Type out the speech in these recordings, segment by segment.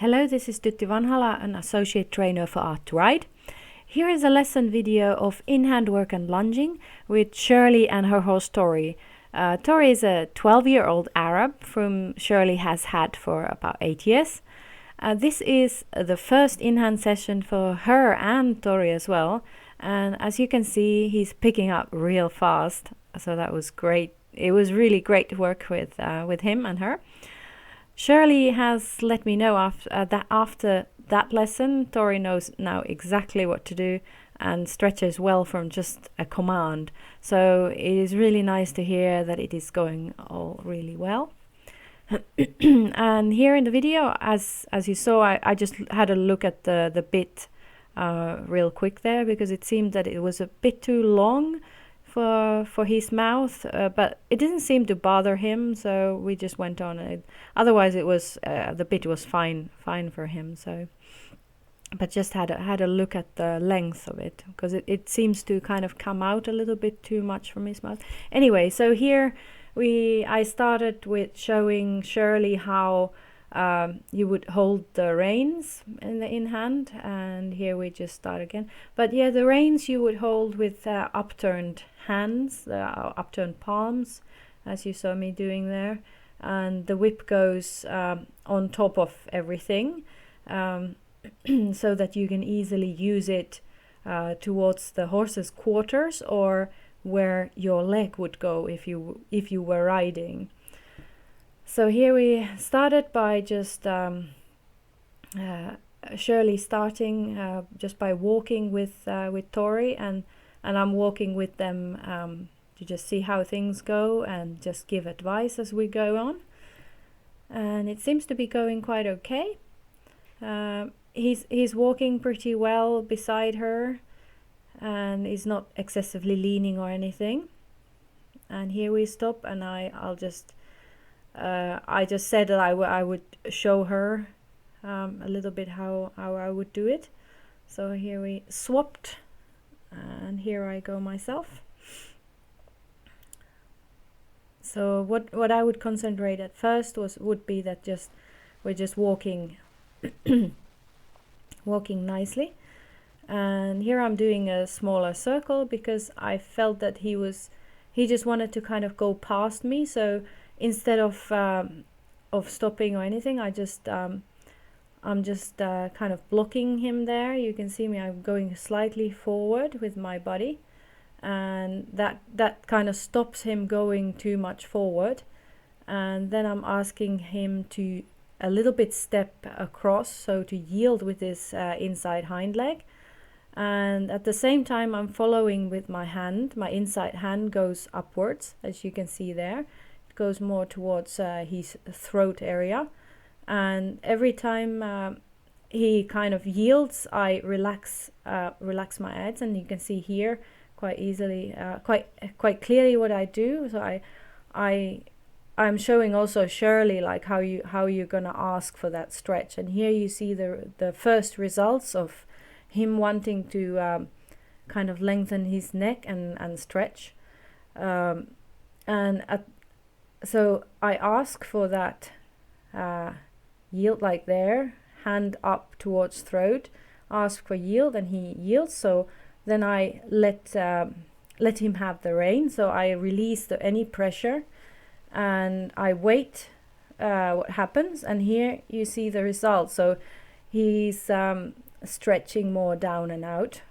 Hello, this is Tytti Vanhala, an associate trainer for Art2Ride. Here is a lesson video of in-hand work and lunging with Shirley and her horse Tori. Tori is a 12-year-old Arab whom Shirley has had for about 8 years. This is the first in-hand session for her and Tori as well. And as you can see, he's picking up real fast. So that was great. It was really great to work with him and her. Shirley has let me know after that lesson, Tori knows now exactly what to do and stretches well from just a command. So it is really nice to hear that it is going all really well. And here in the video, as you saw, I just had a look at the bit real quick there, because it seemed that it was a bit too long for his mouth, but it didn't seem to bother him, so we just went on. Otherwise it was the bit was fine for him. So, but just had a look at the length of it, because it seems to kind of come out a little bit too much from his mouth. Anyway, so here I started with showing Shirley how you would hold the reins in hand, and here we just start again. But yeah, the reins you would hold with upturned hands, upturned palms, as you saw me doing there, and the whip goes on top of everything, so that you can easily use it towards the horse's quarters, or where your leg would go if you were riding. So here we started by just Shirley starting just by walking with Tori, and I'm walking with them to just see how things go and just give advice as we go on. And it seems to be going quite okay. He's walking pretty well beside her, and he's not excessively leaning or anything. And here we stop, and I just said that I would show her a little bit how I would do it. So here we swapped, and here I go myself. So what I would concentrate at first would be that we're just walking walking nicely. And here I'm doing a smaller circle, because I felt that he just wanted to kind of go past me. So instead of stopping or anything, I'm just kind of blocking him there. You can see me, I'm going slightly forward with my body, and that kind of stops him going too much forward. And then I'm asking him to a little bit step across, so to yield with his inside hind leg. And at the same time, I'm following with my hand. My inside hand goes upwards, as you can see there. It goes more towards his throat area. And every time he kind of yields, I relax my head, and you can see here quite easily, quite clearly what I do. So I'm showing also Shirley like how you're gonna ask for that stretch. And here you see the first results of him wanting to kind of lengthen his neck and stretch, so I ask for that yield, like there, hand up towards throat, ask for yield, and he yields. So then I let him have the rein, so I release any pressure, and I wait what happens. And here you see the result. So he's stretching more down and out,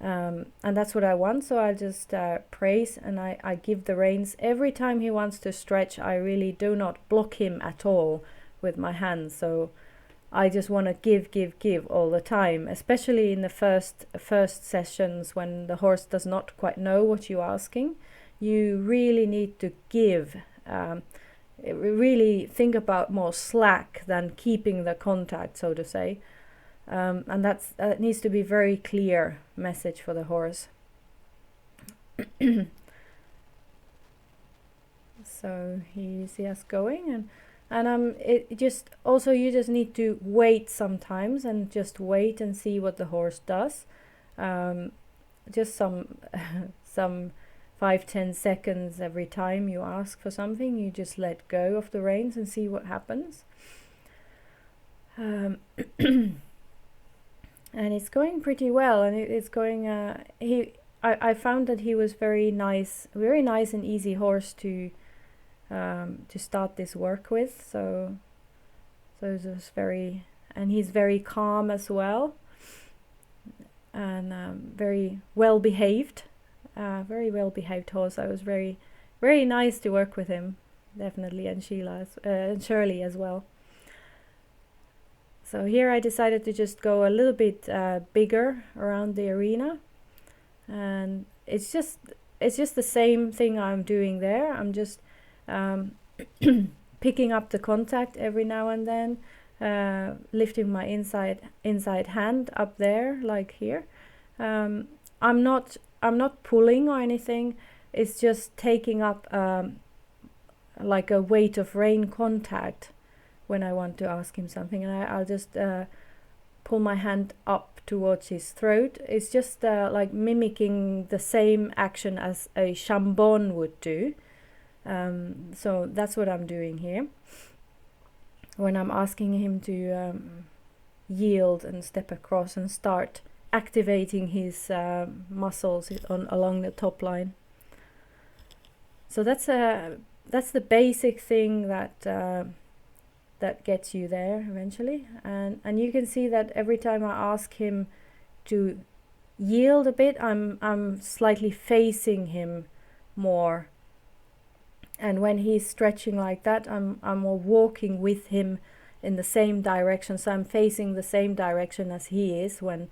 and that's what I want. So I just praise, and I give the reins. Every time he wants to stretch, I really do not block him at all with my hands. So I just want to give all the time, especially in the first sessions when the horse does not quite know what you're asking. You really need to give. Really think about more slack than keeping the contact, so to say. And that needs to be very clear message for the horse. So here you see us going, and it just also, you just need to wait sometimes, and just wait and see what the horse does. Just some 5-10 seconds every time you ask for something. You just let go of the reins and see what happens. and it's going pretty well, and it's going I found that he was very nice and easy horse to start this work with, so it was very, and he's very calm as well, and very well behaved horse. I was very nice to work with him, definitely, and and Shirley as well. So here I decided to just go a little bit bigger around the arena, and it's just the same thing I'm doing there. I'm just picking up the contact every now and then, lifting my inside hand up there, like here. I'm not pulling or anything. It's just taking up like a weight of rein contact when I want to ask him something, and I'll just pull my hand up towards his throat. It's just like mimicking the same action as a chambon would do. So that's what I'm doing here when I'm asking him to yield and step across and start activating his muscles along the top line. So that's the basic thing that gets you there eventually, and you can see that every time I ask him to yield a bit, I'm slightly facing him more, and when he's stretching like that, I'm more walking with him in the same direction, so I'm facing the same direction as he is when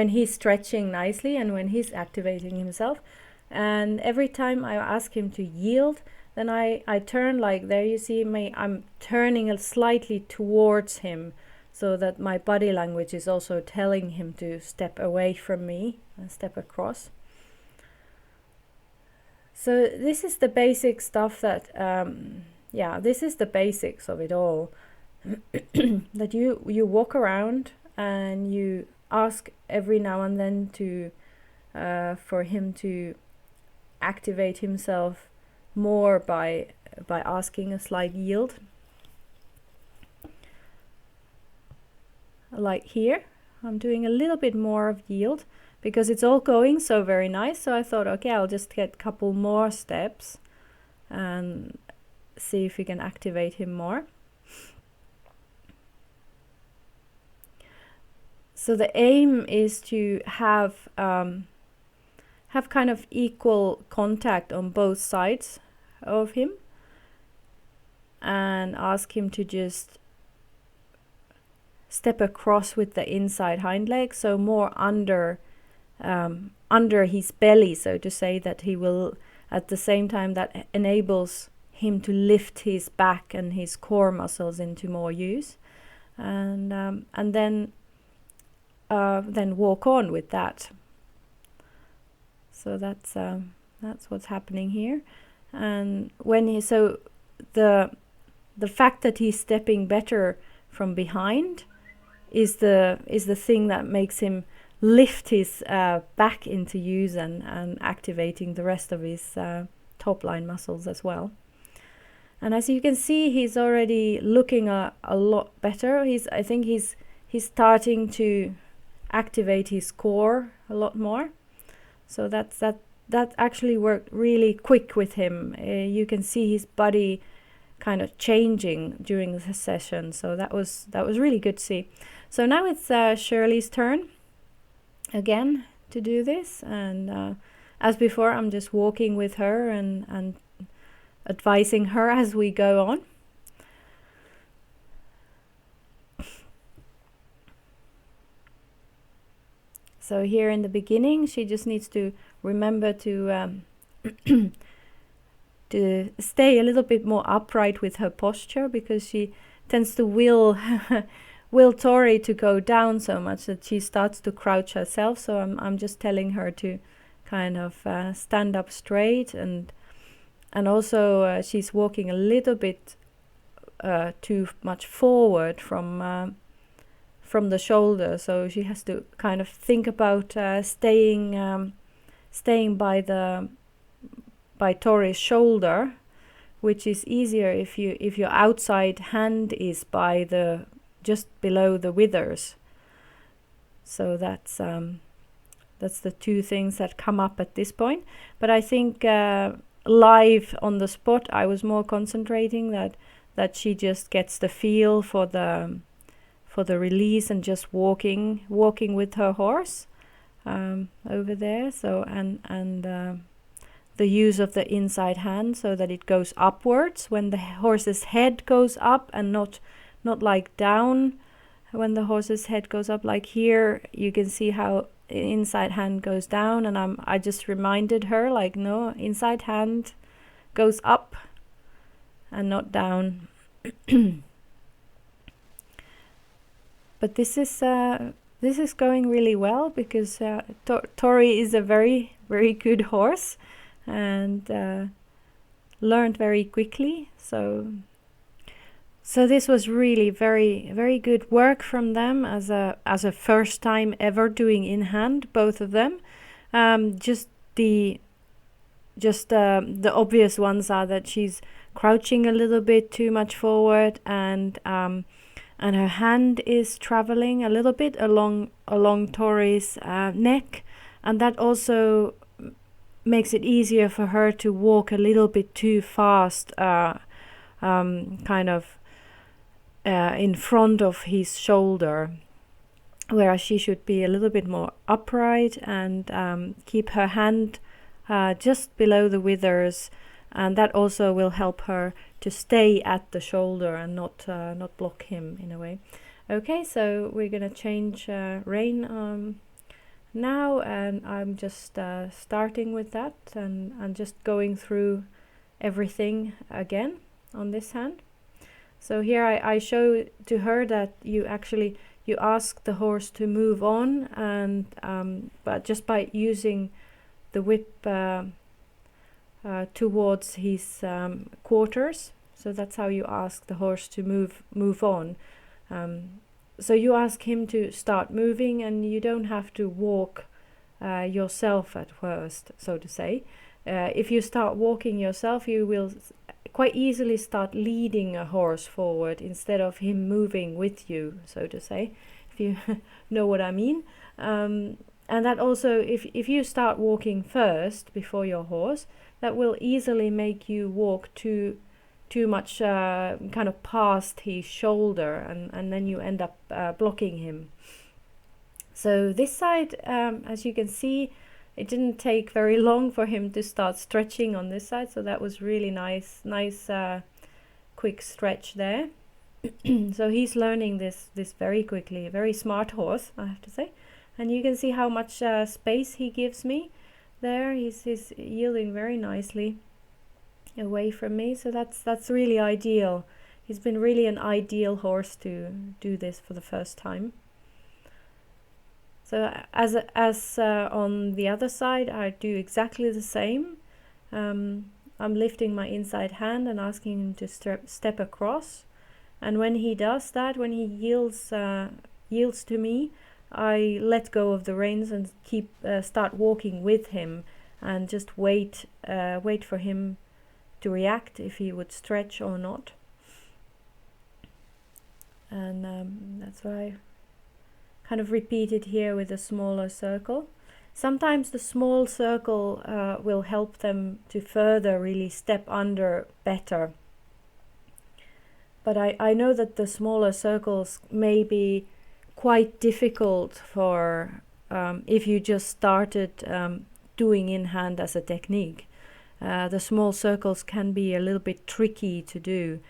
he's stretching nicely and when he's activating himself. And every time I ask him to yield, then I turn, like there you see me, I'm turning slightly towards him, so that my body language is also telling him to step away from me and step across. So this is the basic stuff that, this is the basics of it all. That you walk around and you ask every now and then to for him to activate himself more by asking a slight yield, like here. I'm doing a little bit more of yield because it's all going so very nice, so I thought, okay, I'll just get a couple more steps and see if we can activate him more. So the aim is to have kind of equal contact on both sides of him, and ask him to just step across with the inside hind leg, so more under his belly, so to say, that he will, at the same time, that enables him to lift his back and his core muscles into more use, and then walk on with that. So that's what's happening here. And when the fact that he's stepping better from behind is the thing that makes him lift his back into use and activating the rest of his top line muscles as well. And as you can see, he's already looking a lot better. I think he's starting to activate his core a lot more. So that actually worked really quick with him. You can see his body kind of changing during the session. So that was really good to see. So now it's Shirley's turn again to do this, and as before, I'm just walking with her and advising her as we go on. So here in the beginning, she just needs to remember to to stay a little bit more upright with her posture, because she tends to will Tori to go down so much that she starts to crouch herself. So I'm just telling her to kind of stand up straight, and also she's walking a little bit too much forward from the shoulder, so she has to kind of think about staying by Tori's shoulder, which is easier if your outside hand is just below the withers. So that's the two things that come up at this point. But I think live on the spot, I was more concentrating that she just gets the feel for the release and just walking with her horse over there. So and the use of the inside hand so that it goes upwards when the horse's head goes up, and not like down when the horse's head goes up. Like here you can see how inside hand goes down, and I just reminded her, like, no, inside hand goes up and not down. But this is going really well, because Tori is a very, very good horse, and learned very quickly. So this was really very, very good work from them as a first time ever doing in hand, both of them. Just the obvious ones are that she's crouching a little bit too much forward, and her hand is traveling a little bit along Tori's neck, and that also makes it easier for her to walk a little bit too fast, kind of in front of his shoulder, whereas she should be a little bit more upright and keep her hand just below the withers, and that also will help her to stay at the shoulder and not block him in a way. Okay, so we're gonna change rein now, and I'm just starting with that and just going through everything again on this hand. So here I show to her that you ask the horse to move on, and but just by using the whip towards his quarters. So that's how you ask the horse to move on. So you ask him to start moving, and you don't have to walk yourself at first, so to say. If you start walking yourself, you will quite easily start leading a horse forward instead of him moving with you, so to say, if you know what I mean. And that also, if you start walking first before your horse, that will easily make you walk too much kind of past his shoulder, and then you end up blocking him. So this side, as you can see, it didn't take very long for him to start stretching on this side, so that was really nice quick stretch there. So he's learning this very quickly. A very smart horse, I have to say. And you can see how much space he gives me there. He's yielding very nicely away from me, so that's really ideal. He's been really an ideal horse to do this for the first time. So as on the other side, I do exactly the same. I'm lifting my inside hand and asking him to step across, and when he does that, when he yields to me, I let go of the reins and start walking with him, and just wait for him to react if he would stretch or not. And that's what I kind of repeated here with a smaller circle. Sometimes the small circle will help them to further really step under better. But I know that the smaller circles may be quite difficult for if you just started doing in hand as a technique. The small circles can be a little bit tricky to do,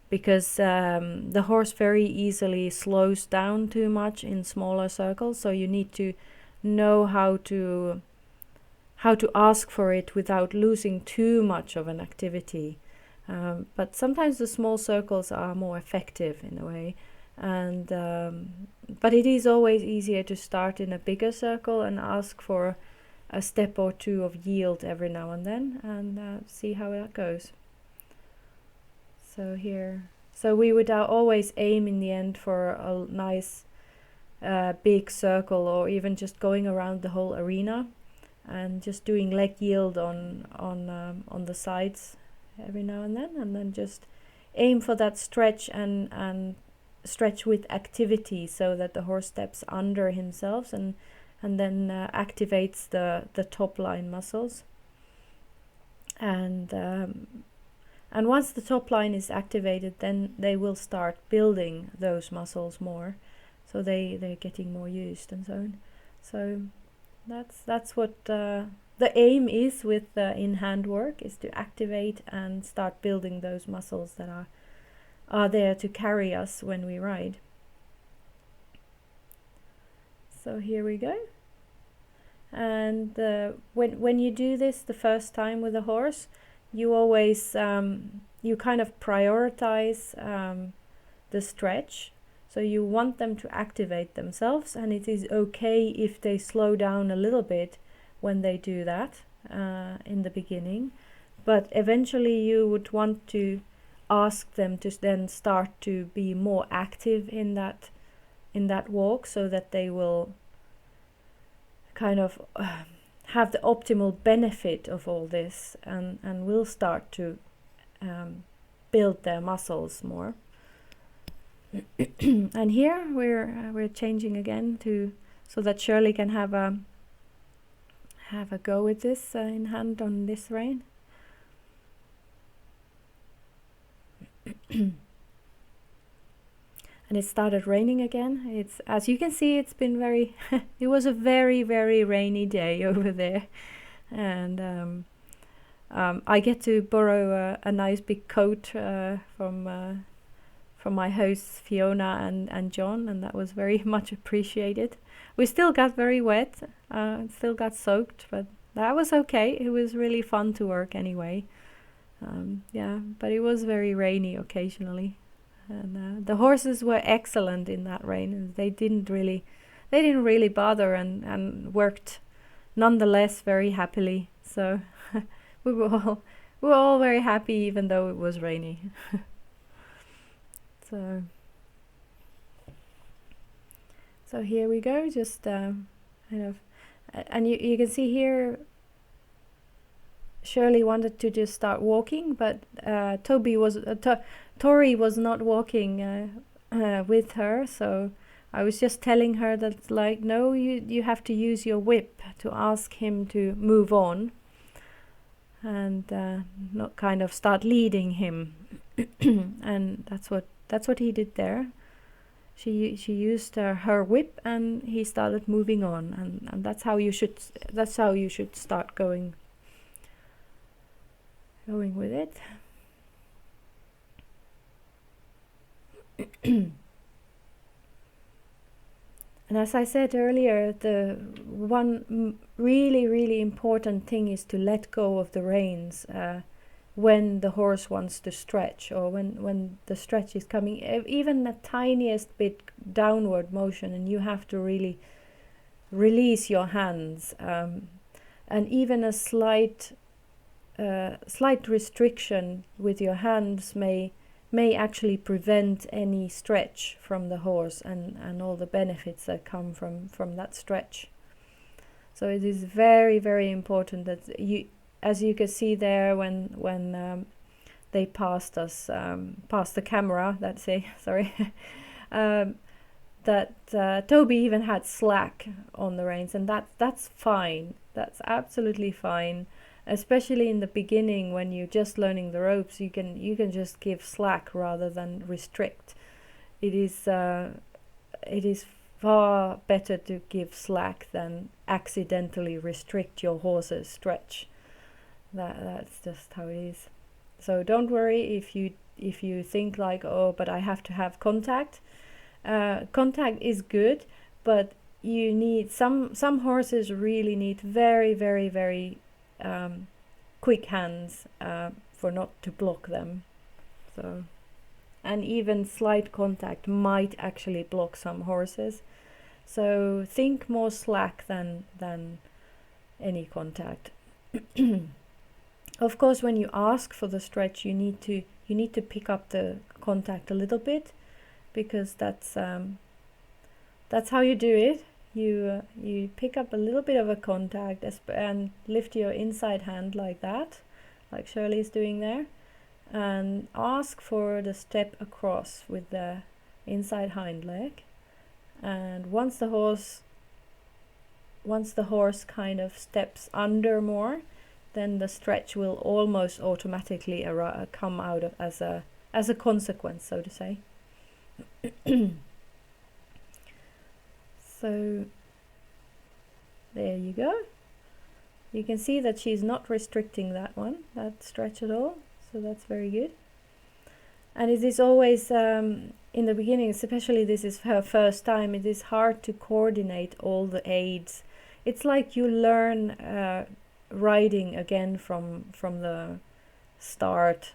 because the horse very easily slows down too much in smaller circles, so you need to know how to ask for it without losing too much of an activity. But sometimes the small circles are more effective in a way, and but it is always easier to start in a bigger circle and ask for a step or two of yield every now and then, and see how that goes. So here, so we would always aim in the end for a nice big circle, or even just going around the whole arena and just doing leg yield on the sides every now and then just aim for that stretch and stretch with activity, so that the horse steps under himself and then activates the top line muscles. And once the top line is activated, then they will start building those muscles more, so they're getting more used and so on. So that's what the aim is with in-hand work, is to activate and start building those muscles that are there to carry us when we ride. So here we go. And when you do this the first time with a horse, you always you kind of prioritize the stretch. So you want them to activate themselves, and it is okay if they slow down a little bit when they do that in the beginning. But eventually you would want to ask them to then start to be more active in that walk, so that they will kind of have the optimal benefit of all this, and will start to build their muscles more. And here we're changing again so that Shirley can have a go with this in hand on this rein. And it started raining again. It's, as you can see, it's been very it was a very, very rainy day over there, and I get to borrow a nice big coat from my hosts Fiona and John, and that was very much appreciated. We still got very wet, still got soaked, but that was okay. It was really fun to work anyway. Yeah, but it was very rainy occasionally, and the horses were excellent in that rain, and they didn't really bother, and worked nonetheless very happily. So we were all very happy, even though it was rainy. So here we go, just kind of, and you can see here Shirley wanted to just start walking, but Tori was not walking with her, so I was just telling her that, like, no, you have to use your whip to ask him to move on, and not kind of start leading him. And that's what he did there. She used her whip, and he started moving on, and that's how you should start going with it. And as I said earlier, the one really important thing is to let go of the reins when the horse wants to stretch, or when the stretch is coming, even the tiniest bit downward motion, and you have to really release your hands, and even a slight restriction with your hands may actually prevent any stretch from the horse, and all the benefits that come from that stretch. So it is very important that you, as you can see there, when they passed us, past the camera, that's it, sorry, that Toby even had slack on the reins, and that's fine. That's absolutely fine. Especially in the beginning, when you're just learning the ropes, you can just give slack rather than restrict. It is far better to give slack than accidentally restrict your horse's stretch. That's just how it is. So don't worry if you think like, oh, but I have to have contact. Contact is good, but you need some horses really need very quick hands for not to block them. So, and even slight contact might actually block some horses. So think more slack than any contact. Of course, when you ask for the stretch, you need to pick up the contact a little bit, because that's how you do it. You pick up a little bit of a contact and lift your inside hand like that, like Shirley is doing there, and ask for the step across with the inside hind leg, and once the horse kind of steps under more, then the stretch will almost automatically come out of as a consequence, so to say. So there you go. You can see that she's not restricting that stretch at all, so that's very good. And it is always, in the beginning, especially this is her first time, it is hard to coordinate all the aids. It's like you learn riding again from the start.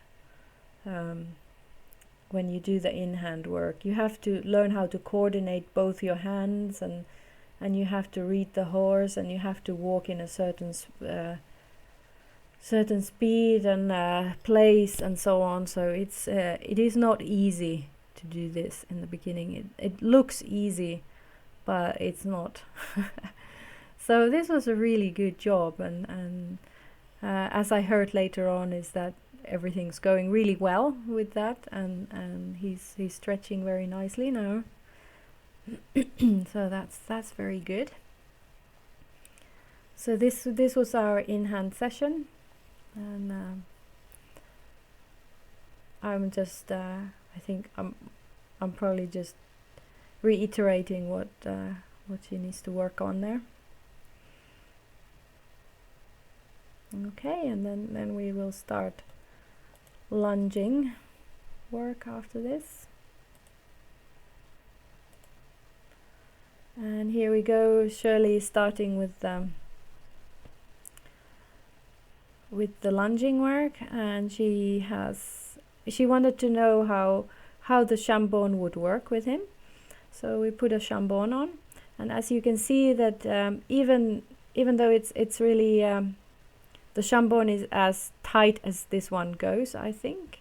When you do the in-hand work, you have to learn how to coordinate both your hands, and you have to read the horse, and you have to walk in a certain speed and place and so on. So it is not easy to do this in the beginning. It looks easy, but it's not. So this was a really good job, and as I heard later on, is that everything's going really well with that, and he's stretching very nicely now. So that's very good. So this was our in-hand session, and I'm just I think I'm probably just reiterating what she needs to work on there. Okay, and then we will start lunging work after this. And here we go, Shirley starting with the lunging work, and she wanted to know how the chambon would work with him. So we put a chambon on, and as you can see that even though it's really the chambon is as tight as this one goes, I think,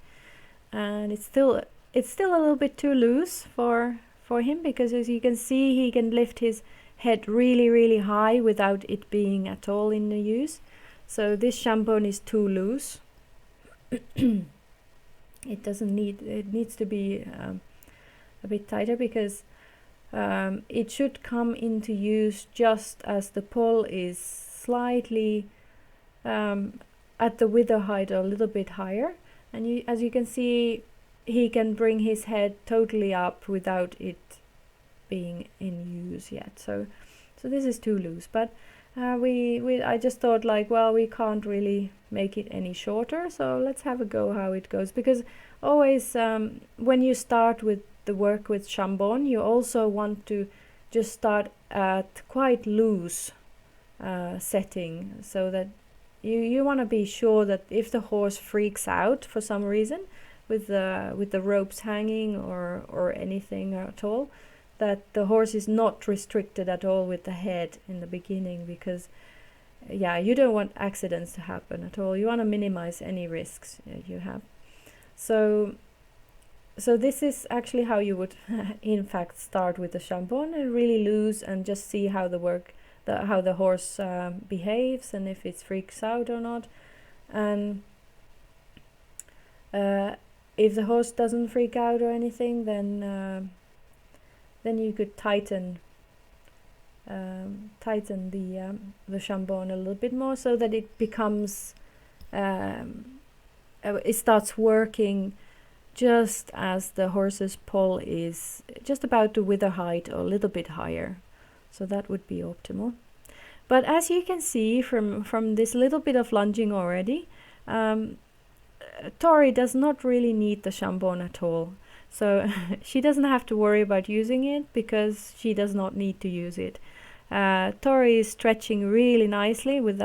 and it's still a little bit too loose for him, because as you can see, he can lift his head really high without it being at all in the use. So this chambon is too loose. It needs to be a bit tighter, because it should come into use just as the poll is slightly at the wither height, or a little bit higher, and as you can see, he can bring his head totally up without it being in use yet. So this is too loose, but I just thought, like, well, we can't really make it any shorter, so let's have a go how it goes, because always when you start with the work with chambon, you also want to just start at quite loose setting, so that you want to be sure that if the horse freaks out for some reason with the ropes hanging or anything at all, that the horse is not restricted at all with the head in the beginning, because you don't want accidents to happen at all. You want to minimize any risks you have. So this is actually how you would in fact start with the chambon, and really loose, and just see how how the horse behaves, and if it freaks out or not. And if the horse doesn't freak out or anything, then you could tighten the chambon a little bit more, so that it becomes it starts working just as the horse's poll is just about the wither height or a little bit higher. So that would be optimal. But as you can see from this little bit of lunging already, Tori does not really need the chambon at all. So she doesn't have to worry about using it, because she does not need to use it. Tori is stretching really nicely with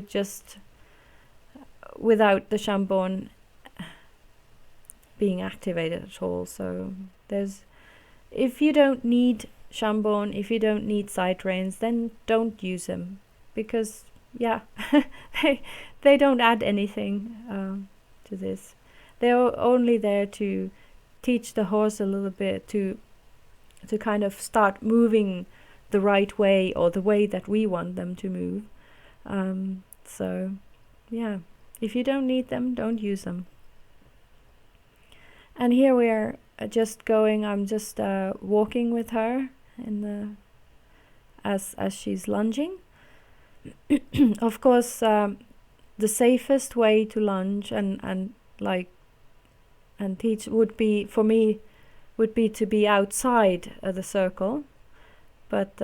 just without the chambon being activated at all. So if you don't need chambon, if you don't need side reins, then don't use them, because they don't add anything to this. They're only there to teach the horse a little bit to kind of start moving the right way, or the way that we want them to move. So if you don't need them, don't use them. And here we are I'm just walking with her in the as she's lunging. Of course, the safest way to lunge and teach would be, for me, to be outside the circle. But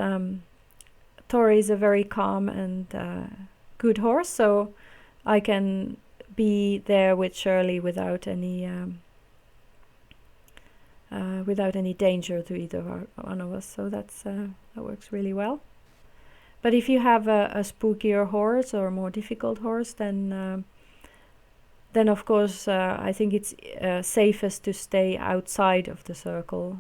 Tori is a very calm and good horse, so I can be there with Shirley without any danger to either one of us. So that works really well. But if you have a spookier horse or a more difficult horse, then of course I think it's safest to stay outside of the circle.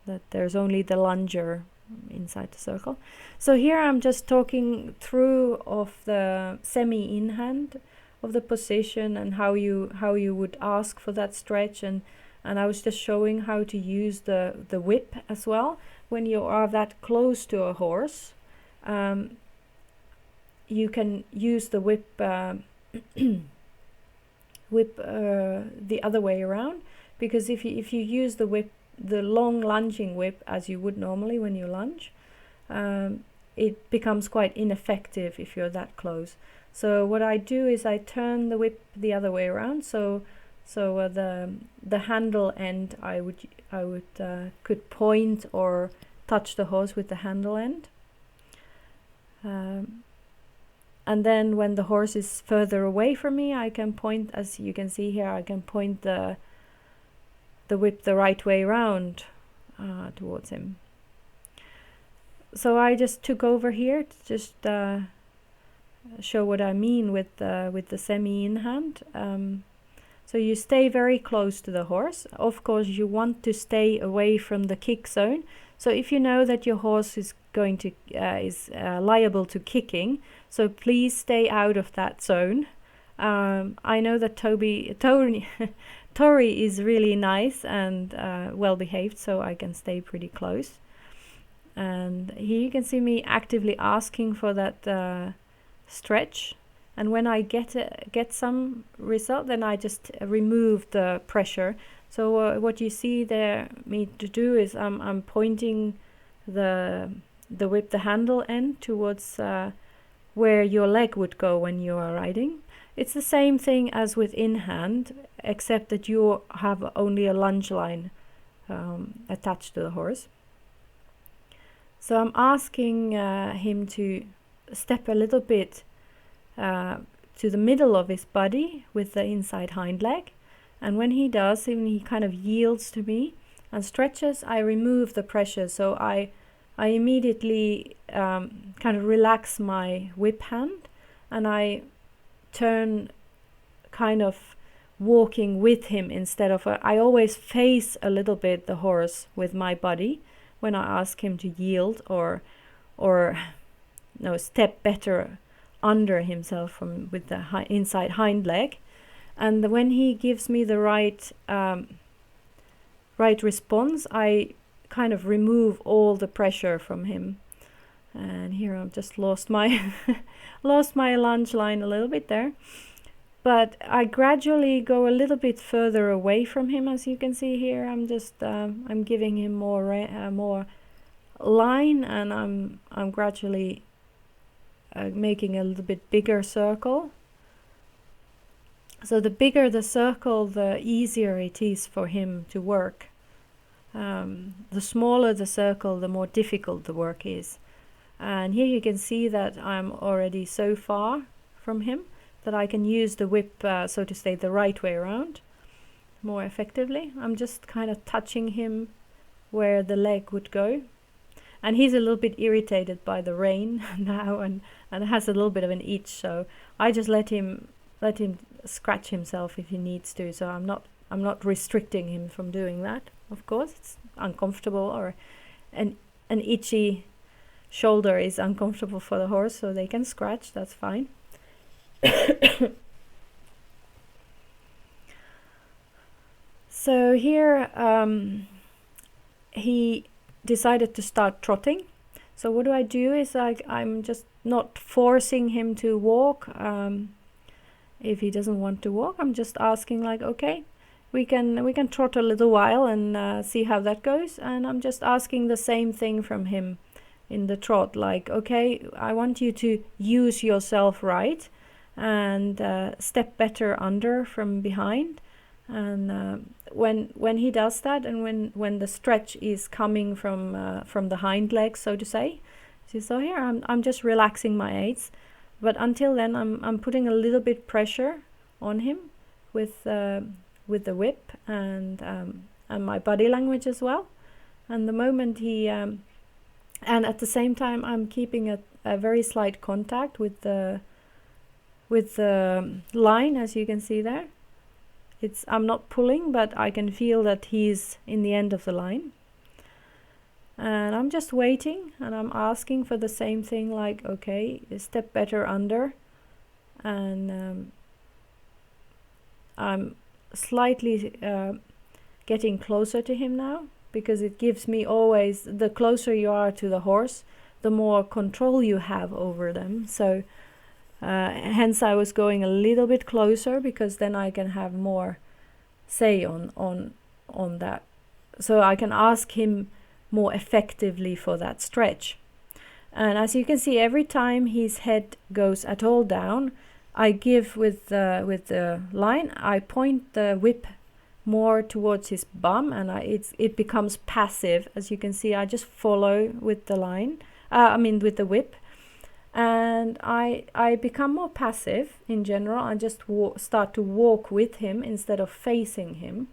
That there's only the lunger inside the circle. So here I'm just talking through of the semi-in hand of the position and how you would ask for that stretch, and I was just showing how to use the whip as well. When you are that close to a horse, you can use the whip the other way around, because if you use the whip, the long lunging whip, as you would normally when you lunge, it becomes quite ineffective if you're that close. So what I do is I turn the whip the other way around. So the handle end I could point or touch the horse with the handle end, and then when the horse is further away from me, I can point, as you can see here, I can point the whip the right way around towards him. So I just took over here to just show what I mean with the semi-in hand. So you stay very close to the horse. Of course, you want to stay away from the kick zone. So if you know that your horse is going to liable to kicking, so please stay out of that zone. I know that Tori is really nice and well behaved, so I can stay pretty close. And here you can see me actively asking for that stretch. And when I get some result, then I just remove the pressure. So what you see there me to do is I'm pointing the whip, the handle end, towards where your leg would go when you are riding. It's the same thing as with in hand, except that you have only a lunge line attached to the horse. So I'm asking him to step a little bit to the middle of his body with the inside hind leg, and when he does, when he kind of yields to me and stretches, I remove the pressure. So I immediately kind of relax my whip hand, and I turn kind of walking with him instead of I always face a little bit the horse with my body when I ask him to yield or step better under himself with the inside hind leg. And when he gives me the right response, I kind of remove all the pressure from him. And here I've just lost my lunge line a little bit there, but I gradually go a little bit further away from him. As you can see here, I'm just I'm giving him more line, and I'm gradually making a little bit bigger circle. So the bigger the circle, the easier it is for him to work. The smaller the circle, the more difficult the work is. And here you can see that I'm already so far from him that I can use the whip, so to say, the right way around more effectively. I'm just kind of touching him where the leg would go. And he's a little bit irritated by the rain now and has a little bit of an itch. So I just let him scratch himself if he needs to. So I'm not restricting him from doing that. Of course, it's uncomfortable, or an itchy shoulder is uncomfortable for the horse, so they can scratch, that's fine. So here he decided to start trotting. So what do is I'm just not forcing him to walk. If he doesn't want to walk, I'm just asking, like, okay, we can trot a little while and see how that goes. And I'm just asking the same thing from him in the trot, like, okay, I want you to use yourself right and step better under from behind. And when he does that, and when the stretch is coming from the hind legs, so to say, so here I'm just relaxing my aids, but until then I'm putting a little bit pressure on him with the whip and my body language as well. And the moment he and at the same time I'm keeping a very slight contact with the line, as you can see there. I'm not pulling, but I can feel that he's in the end of the line. And I'm just waiting, and I'm asking for the same thing, like, okay, step better under. And I'm slightly getting closer to him now, because it gives me always, the closer you are to the horse, the more control you have over them. So hence I was going a little bit closer, because then I can have more say on that. So I can ask him more effectively for that stretch. And as you can see, every time his head goes at all down, I give with the line, I point the whip more towards his bum, and it becomes passive. As you can see, I just follow with the line, with the whip. And I become more passive in general. I just start to walk with him instead of facing him.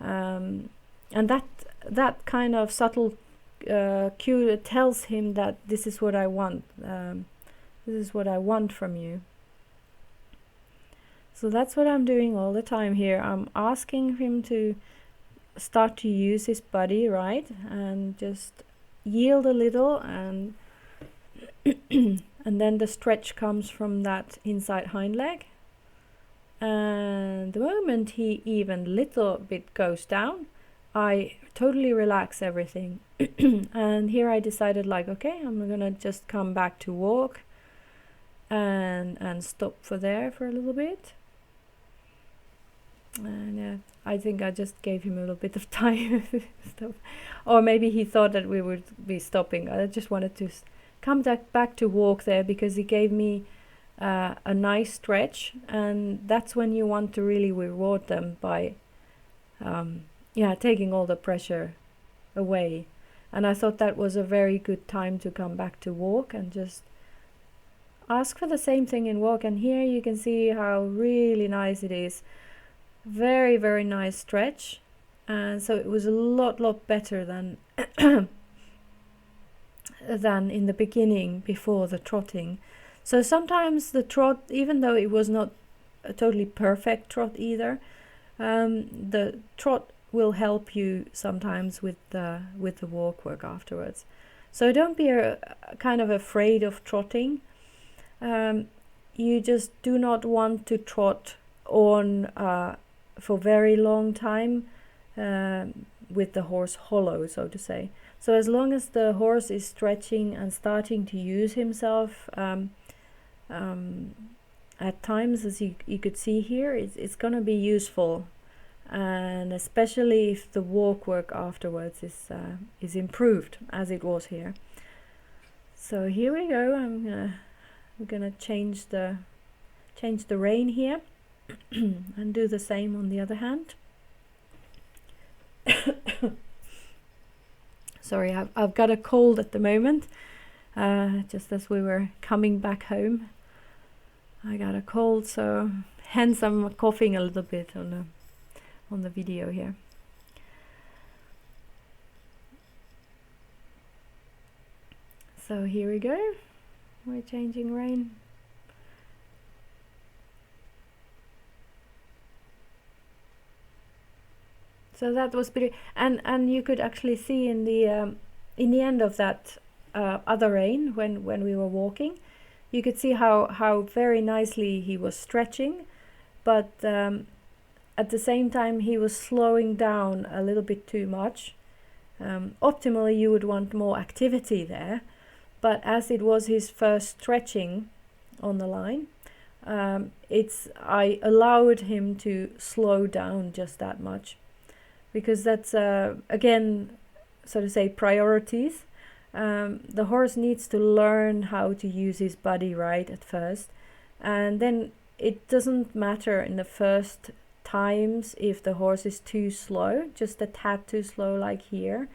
And that kind of subtle cue tells him that this is what I want. This is what I want from you. So that's what I'm doing all the time here. I'm asking him to start to use his body, right? And just yield a little, and and then the stretch comes from that inside hind leg. And the moment he even little bit goes down, I totally relax everything. And here I decided, like, okay, I'm gonna just come back to walk and stop for a little bit. And I think I just gave him a little bit of time. Or maybe he thought that we would be stopping. I just wanted to come back to walk there, because he gave me a nice stretch, and that's when you want to really reward them by taking all the pressure away. And I thought that was a very good time to come back to walk and just ask for the same thing in walk. And here you can see how really nice it is. Very, very nice stretch. And so it was a lot better than than in the beginning before the trotting. So sometimes the trot, even though it was not a totally perfect trot either, the trot will help you sometimes with the walk work afterwards. So don't be kind of afraid of trotting. You just do not want to trot on for very long time with the horse hollow, so to say. So as long as the horse is stretching and starting to use himself at times, as you could see here, it's going to be useful, and especially if the walk work afterwards is improved, as it was here. So here we go. We're gonna change the rein here and do the same on the other hand. Sorry, I've got a cold at the moment. Just as we were coming back home, I got a cold, so hence I'm coughing a little bit on the video here. So here we go. We're changing rein. So that was pretty, and you could actually see in the end of that other rein, when we were walking, you could see how very nicely he was stretching, but at the same time he was slowing down a little bit too much. Optimally you would want more activity there, but as it was his first stretching on the line, I allowed him to slow down just that much, because that's again, so to say, priorities. The horse needs to learn how to use his body right at first, and then it doesn't matter in the first times if the horse is too slow, just a tad too slow, like here.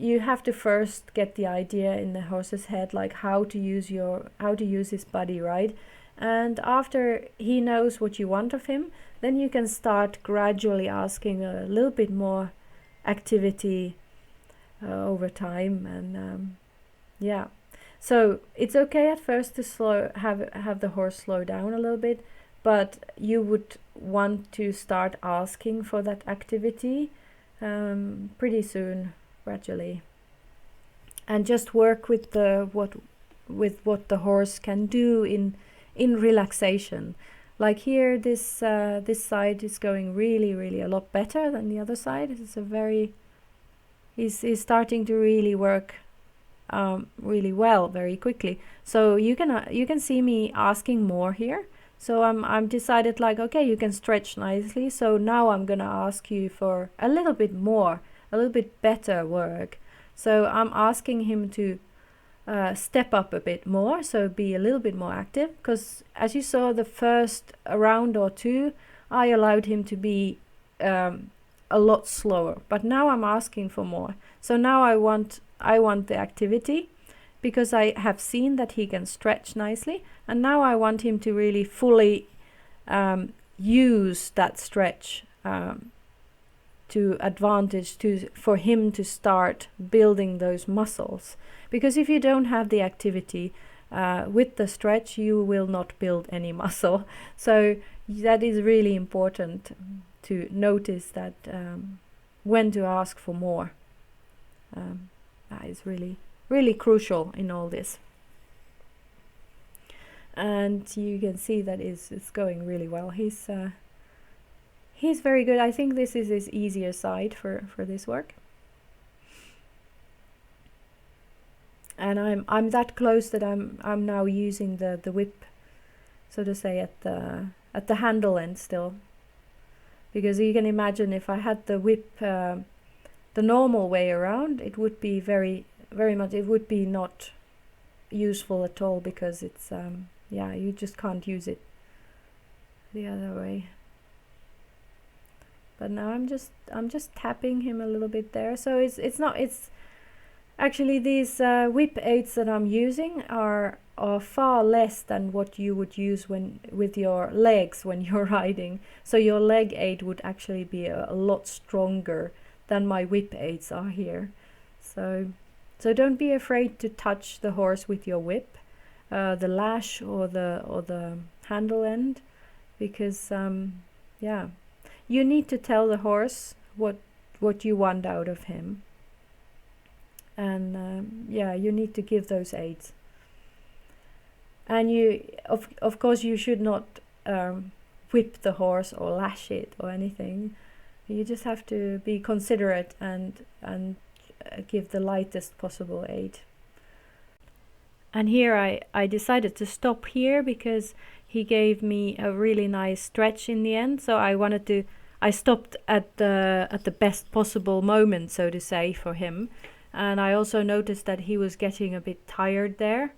You have to first get the idea in the horse's head, like how to use his body right, and after he knows what you want of him, then you can start gradually asking a little bit more activity over time. And yeah, so it's okay at first to have the horse slow down a little bit, but you would want to start asking for that activity pretty soon, gradually, and just work with what the horse can do in relaxation. Like here, this side is going really a lot better than the other side. It's he's starting to really work really well, very quickly. So you can see me asking more here. So I'm decided, like, okay, you can stretch nicely. So now I'm gonna ask you for a little bit more, a little bit better work. So I'm asking him to step up a bit more, so be a little bit more active, because as you saw the first round or two, I allowed him to be a lot slower, but now I'm asking for more. So now I want the activity, because I have seen that he can stretch nicely, and now I want him to really fully use that stretch to advantage, for him to start building those muscles. Because if you don't have the activity with the stretch, you will not build any muscle. So that is really important to notice that when to ask for more. That is really crucial in all this. And you can see that it's going really well. He's very good. I think this is his easier side for this work. And I'm that close that I'm now using the whip, so to say, at the handle end still. Because you can imagine, if I had the whip the normal way around, it would be very much, it would be not useful at all, because it's yeah, you just can't use it the other way. But now I'm just tapping him a little bit there. So it's actually, these whip aids that I'm using are far less than what you would use with your legs when you're riding. So your leg aid would actually be a lot stronger than my whip aids are here. So don't be afraid to touch the horse with your whip, the lash or the handle end, because yeah, you need to tell the horse what you want out of him. And yeah, you need to give those aids. And you of course you should not whip the horse or lash it or anything. You just have to be considerate and give the lightest possible aid. And here I decided to stop here, because he gave me a really nice stretch in the end. So I stopped at the best possible moment, so to say, for him. And I also noticed that he was getting a bit tired there.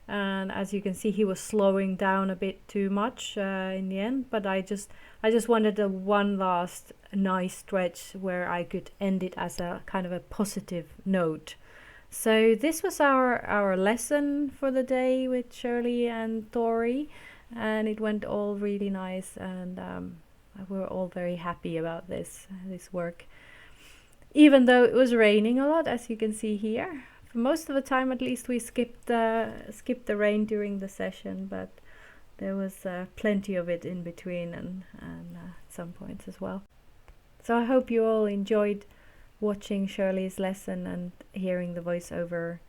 And as you can see, he was slowing down a bit too much in the end. But I just wanted one last nice stretch where I could end it as a kind of a positive note. So this was our lesson for the day with Shirley and Tori, and it went all really nice, and we're all very happy about this work. Even though it was raining a lot, as you can see here. For most of the time, at least, we skipped the rain during the session, but there was plenty of it in between and at some points as well. So I hope you all enjoyed watching Shirley's lesson and hearing the voiceover,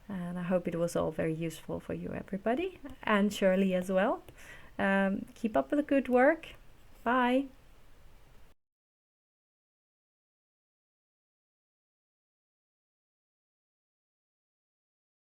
and I hope it was all very useful for you, everybody, and Shirley as well. Keep up with the good work. Bye.